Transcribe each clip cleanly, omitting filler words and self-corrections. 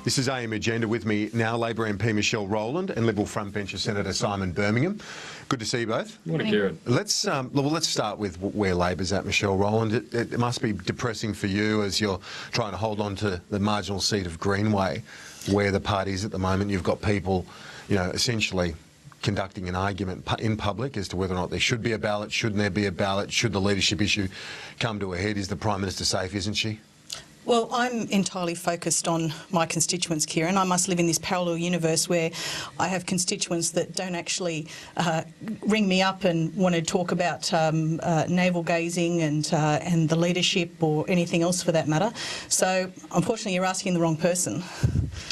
This is AM Agenda. With me now, Labor MP Michelle Rowland and Liberal frontbencher Senator Simon Birmingham. Good to see you both. Morning, Kieran. Let's start with where Labor's at, Michelle Rowland. It must be depressing for you as you're trying to hold on to the marginal seat of Greenway, where the party is at the moment. You've got people, essentially conducting an argument in public as to whether or not there should be a ballot, shouldn't there be a ballot, should the leadership issue come to a head. Is the Prime Minister safe, isn't she? Well, I'm entirely focused on my constituents, Kieran. I must live in this parallel universe where I have constituents that don't actually ring me up and want to talk about navel gazing and the leadership or anything else for that matter. So, unfortunately, you're asking the wrong person.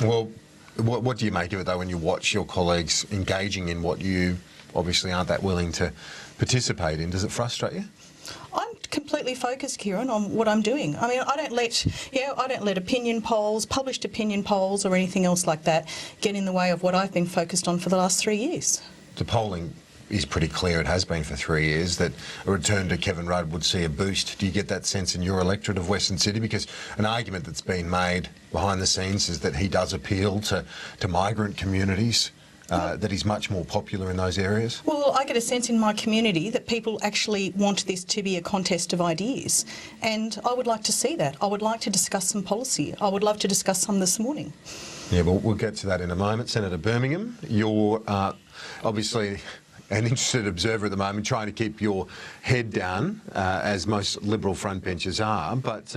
Well, what do you make of it, though, when you watch your colleagues engaging in what you obviously aren't that willing to participate in? Does it frustrate you? I'm completely focused, Kieran, on what I'm doing. I mean, I don't let opinion polls, published opinion polls or anything else like that get in the way of what I've been focused on for the last 3 years. The polling is pretty clear, it has been for 3 years, that a return to Kevin Rudd would see a boost. Do you get that sense in your electorate of Western Sydney? Because an argument that's been made behind the scenes is that he does appeal to migrant communities. That he's much more popular in those areas? Well, I get a sense in my community that people actually want this to be a contest of ideas, and I would like to see that. I would like to discuss some policy. I would love to discuss some this morning. Yeah, well, we'll get to that in a moment. Senator Birmingham, you're obviously an interested observer at the moment, trying to keep your head down, as most Liberal frontbenchers are, but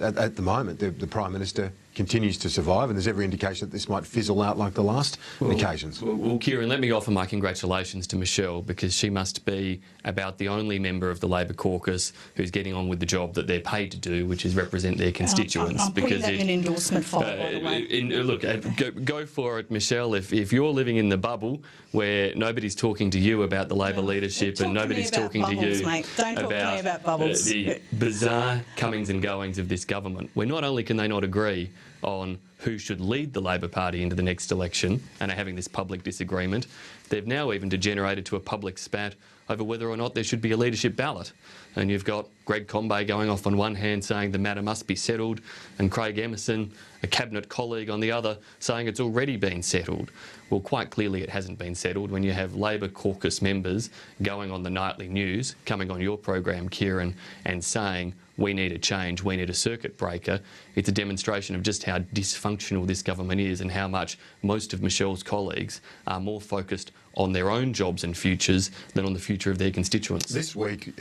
at the moment the Prime Minister continues to survive, and there's every indication that this might fizzle out like the last occasions. Well, Kieran, let me offer my congratulations to Michelle, because she must be about the only member of the Labor caucus who's getting on with the job that they're paid to do, which is represent their constituents. I'm putting that in an endorsement file, by the way. Look, go for it, Michelle. If you're living in the bubble where nobody's talking to you about the Labor leadership and nobody's talking to you about bubbles. The bizarre comings and goings of this government, where not only can they not agree on who should lead the Labor Party into the next election and are having this public disagreement, they've now even degenerated to a public spat over whether or not there should be a leadership ballot. And you've got Greg Combay going off on one hand saying the matter must be settled, and Craig Emerson, a cabinet colleague, on the other saying it's already been settled. Well, quite clearly it hasn't been settled when you have Labor caucus members going on the nightly news, coming on your program, Kieran, and saying we need a change, we need a circuit breaker. It's a demonstration of just how dysfunctional this government is and how much most of Michelle's colleagues are more focused on their own jobs and futures than on the future of their constituents. This week,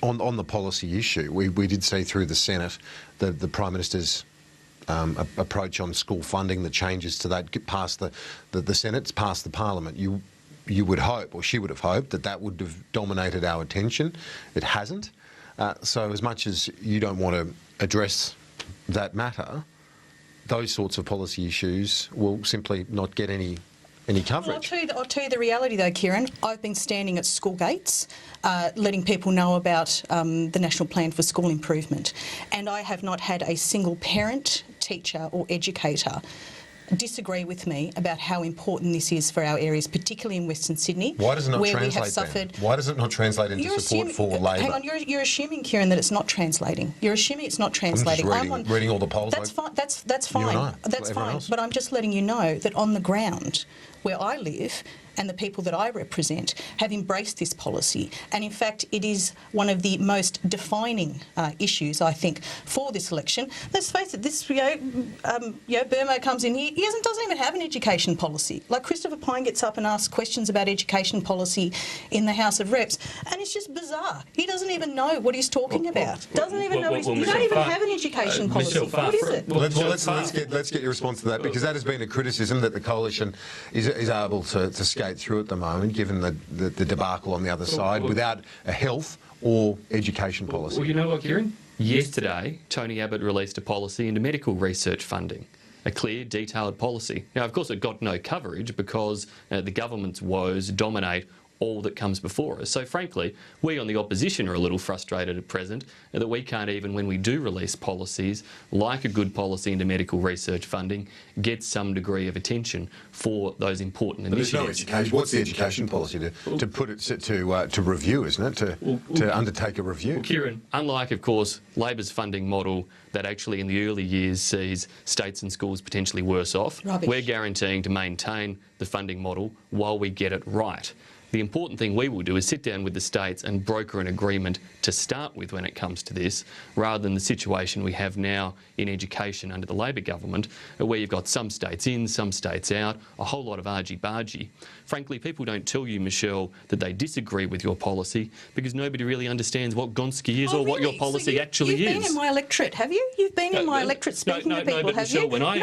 on the policy issue, we did see through the Senate the Prime Minister's approach on school funding, the changes to that get past the Senate's passed the Parliament. You would hope, or she would have hoped, that would have dominated our attention. It hasn't. So as much as you don't want to address that matter, those sorts of policy issues will simply not get any coverage. Well, I'll tell you the reality though, Kieran. I've been standing at school gates letting people know about the National Plan for School Improvement, and I have not had a single parent, teacher or educator disagree with me about how important this is for our areas, particularly in Western Sydney. Why does it not where translate we have suffered? Then? Why does it not translate into support for Labor? Hang on, you're assuming, Kieran, that it's not translating. You're assuming it's not translating. I'm just reading all the polls. That's fine. That's fine. That's fine. But I'm just letting you know that on the ground, where I live, and the people that I represent have embraced this policy. And in fact, it is one of the most defining issues, I think, for this election. Let's face it, this, Burmo comes in here, he doesn't even have an education policy. Like, Christopher Pyne gets up and asks questions about education policy in the House of Reps, and it's just bizarre. He doesn't even know what he's talking about. Doesn't even know. You don't even have an education policy. What is it? Let's get your response to that, because that has been a criticism that the coalition is able to skate through at the moment, given the debacle on the other side, without a health or education policy. Well, you know what, Kieran? Yesterday, Tony Abbott released a policy into medical research funding. A clear, detailed policy. Now, of course, it got no coverage because the government's woes dominate all that comes before us. So frankly, we on the opposition are a little frustrated at present that we can't even, when we do release policies, like a good policy into medical research funding, get some degree of attention for those important initiatives. But there's no education. What's the education policy to put it to review, isn't it? To undertake a review. Well, Kieran, unlike, of course, Labor's funding model that actually in the early years sees states and schools potentially worse off, we're guaranteeing to maintain the funding model while we get it right. The important thing we will do is sit down with the states and broker an agreement to start with when it comes to this, rather than the situation we have now in education under the Labor government, where you've got some states in, some states out, a whole lot of argy-bargy. Frankly, people don't tell you, Michelle, that they disagree with your policy because nobody really understands what Gonski is or what your policy actually is. You've been in my electorate, have you? You've been in my electorate speaking to people, have Michelle, you? When I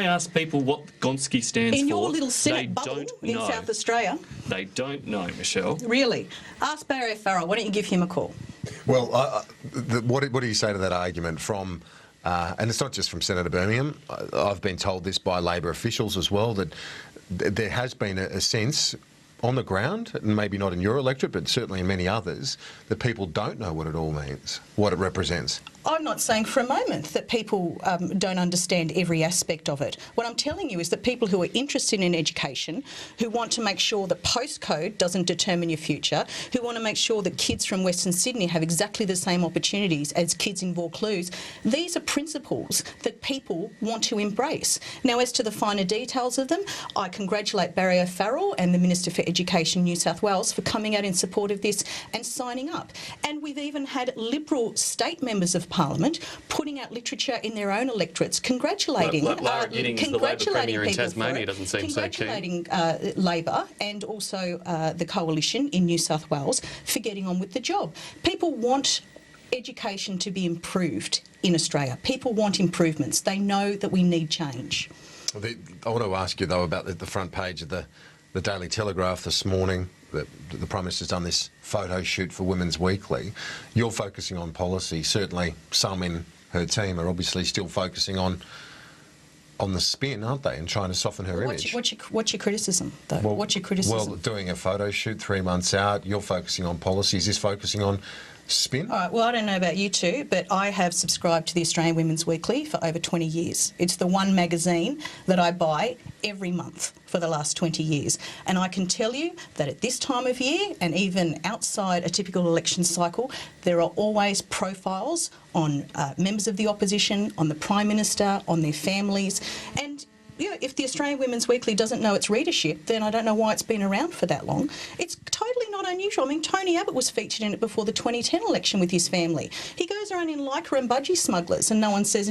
ask people what Gonski stands for, in your little Senate bubble don't in know. South Australia. They don't know, Michelle. Really? Ask Barry O'Farrell. Why don't you give him a call? Well, what do you say to that argument from, and it's not just from Senator Birmingham, I've been told this by Labor officials as well, that there has been a sense on the ground, and maybe not in your electorate, but certainly in many others, that people don't know what it all means, what it represents. I'm not saying for a moment that people don't understand every aspect of it. What I'm telling you is that people who are interested in education, who want to make sure that postcode doesn't determine your future, who want to make sure that kids from Western Sydney have exactly the same opportunities as kids in Vaucluse, these are principles that people want to embrace. Now, as to the finer details of them, I congratulate Barry O'Farrell and the Minister for Education, New South Wales, for coming out in support of this and signing up. And we've even had Liberal state members of Parliament putting out literature in their own electorates, congratulating Lara Giddings, the Labor Premier in Tasmania, doesn't seem so keen. Congratulating Labor and also the Coalition in New South Wales for getting on with the job. People want education to be improved in Australia. People want improvements. They know that we need change. I want to ask you, though, about the front page of the Daily Telegraph this morning. The Prime Minister's done this photo shoot for Women's Weekly. You're focusing on policy. Certainly some in her team are obviously still focusing on the spin, aren't they, and trying to soften her image. What's your criticism, though? Well, what's your criticism? Well, doing a photo shoot 3 months out, you're focusing on policy. Is this focusing on spin? All right, well, I don't know about you two, but I have subscribed to the Australian Women's Weekly for over 20 years. It's the one magazine that I buy every month for the last 20 years. And I can tell you that at this time of year, and even outside a typical election cycle, there are always profiles on members of the opposition, on the Prime Minister, on their families. And if the Australian Women's Weekly doesn't know its readership, then I don't know why it's been around for that long. It's totally not unusual. I mean, Tony Abbott was featured in it before the 2010 election with his family. He goes around in lycra and budgie smugglers, and no one says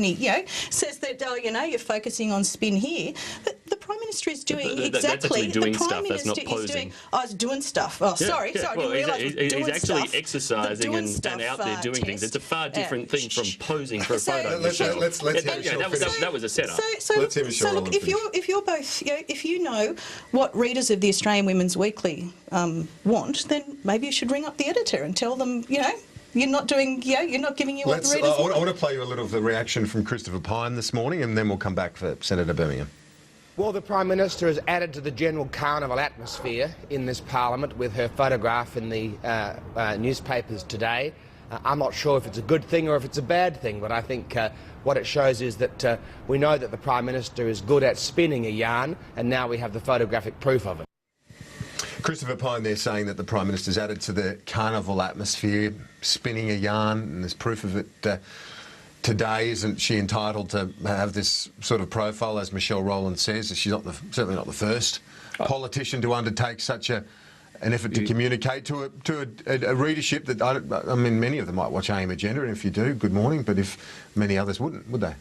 says that, you're focusing on spin here. But the Prime Minister is doing That's actually doing stuff, that's not posing. It's doing stuff. Oh, sorry, I didn't realise he's actually exercising and out there doing things. It's a far different thing from posing for a photo. Let's hear Michelle. That was a setup. Let's hear Michelle. Look, if you're both, if you know what readers of the Australian Women's Weekly want, then maybe you should ring up the editor and tell them, you're not doing, you're not giving you what the readers want. I want to play you a little of the reaction from Christopher Pyne this morning, and then we'll come back for Senator Birmingham. Well, the Prime Minister has added to the general carnival atmosphere in this Parliament with her photograph in the newspapers today. I'm not sure if it's a good thing or if it's a bad thing, but I think what it shows is that we know that the Prime Minister is good at spinning a yarn, and now we have the photographic proof of it. Christopher Pyne there saying that the Prime Minister's added to the carnival atmosphere, spinning a yarn, and there's proof of it today. Isn't she entitled to have this sort of profile, as Michelle Rowland says? She's certainly not the first politician to undertake such an effort to communicate to a readership that, I mean, many of them might watch AM Agenda, and if you do, good morning, but if many others wouldn't, would they?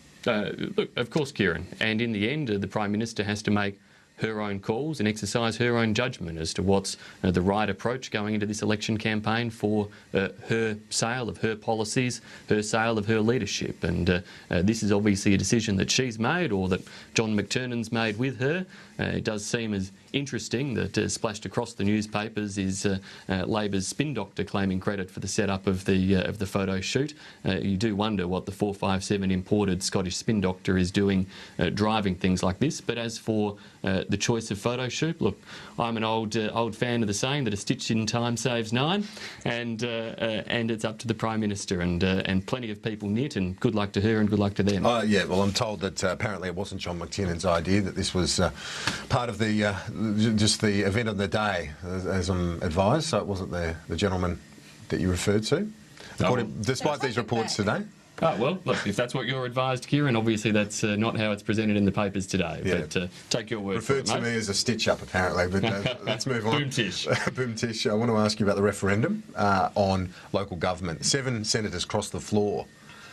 Look, of course, Kieran, and in the end, the Prime Minister has to make her own calls and exercise her own judgment as to what's the right approach going into this election campaign for her sale of her policies, her sale of her leadership. And this is obviously a decision that she's made or that John McTernan's made with her. It does seem as interesting that splashed across the newspapers is Labor's spin doctor claiming credit for the setup of the photo shoot. You do wonder what the 457 imported Scottish spin doctor is doing driving things like this. But as for the choice of photo shoot, look, I'm an old fan of the saying that a stitch in time saves 9, and it's up to the Prime Minister, and plenty of people knit, and good luck to her and good luck to them. Yeah, well, I'm told that apparently it wasn't John McTiernan's idea, that this was part of the just the event of the day, as I'm advised, so it wasn't the gentleman that you referred to, despite these reports today. Oh, well, look, if that's what you're advised, Kieran, obviously that's not how it's presented in the papers today. Yeah. But take your word for it, Referred to me as a stitch-up, apparently, but let's move on. Boom tish. Boom tish. I want to ask you about the referendum on local government. 7 senators crossed the floor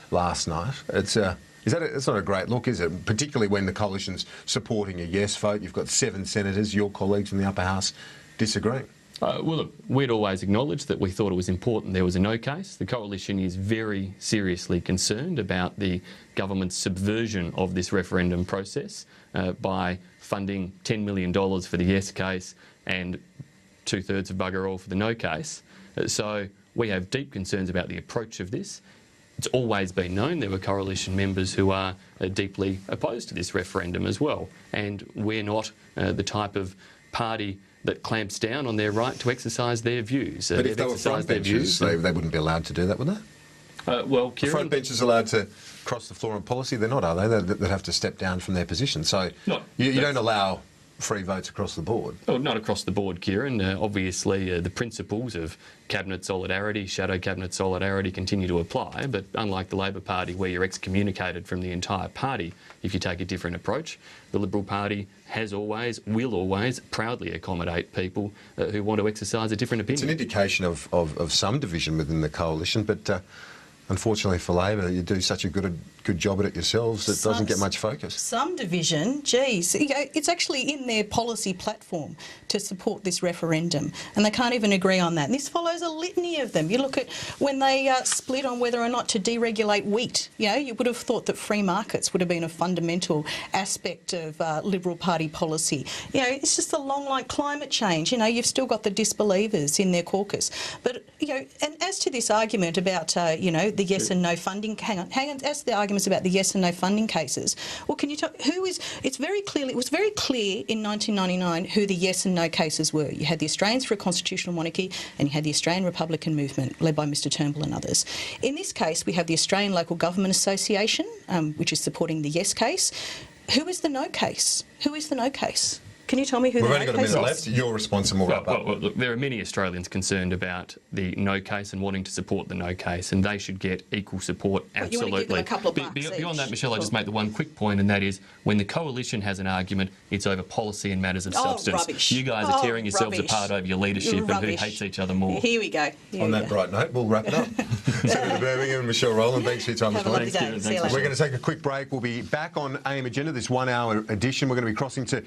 last night. It's not a great look, is it? Particularly when the coalition's supporting a yes vote. You've got 7 senators, your colleagues in the upper house, disagreeing. Well, look, we'd always acknowledged that we thought it was important there was a no case. The Coalition is very seriously concerned about the government's subversion of this referendum process by funding $10 million for the yes case and 2/3 of bugger all for the no case. So we have deep concerns about the approach of this. It's always been known there were Coalition members who are deeply opposed to this referendum as well, and we're not the type of party that clamps down on their right to exercise their views. But if they were front benches, they wouldn't be allowed to do that, would they? Well, Kieran, front benches allowed to cross the floor on policy? They're not, are they? They'd have to step down from their position. So you don't allow free votes across the board? Oh, not across the board, Kieran. Obviously, the principles of cabinet solidarity, shadow cabinet solidarity continue to apply, but unlike the Labor Party, where you're excommunicated from the entire party if you take a different approach, the Liberal Party has always, will always, proudly accommodate people who want to exercise a different opinion. It's an indication of some division within the coalition, but unfortunately for Labor, you do such a good job at it yourselves, it doesn't get much focus. Some division, geez, it's actually in their policy platform to support this referendum, and they can't even agree on that. And this follows a litany of them. You look at when they split on whether or not to deregulate wheat. You would have thought that free markets would have been a fundamental aspect of Liberal Party policy. It's just along like climate change. You've still got the disbelievers in their caucus. But, and as to this argument about, the yes and no funding, hang on, as to the arguments about the yes and no funding cases, well, can you tell it was very clear in 1999 who the yes and no cases were. You had the Australians for a Constitutional Monarchy and you had the Australian Republican Movement led by Mr Turnbull and others. In this case, we have the Australian Local Government Association, which is supporting the yes case. Who is the no case? Who is the no case? Can you tell me who the no case is? We've only got a minute left. Your response and we'll wrap up. Well, look, there are many Australians concerned about the no case and wanting to support the no case, and they should get equal support, absolutely. You want to give them a couple of bucks Beyond that, Michelle, I'll just make the one quick point, and that is when the Coalition has an argument, it's over policy and matters of substance. Rubbish. You guys are tearing yourselves apart over your leadership and who hates each other more. Here we go. On that bright note, we'll wrap it up. Senator Birmingham and Michelle Rowland, thanks for your time this morning. We're going to take a quick break. We'll be back on AM Agenda, this 1 hour edition. We're going to be crossing to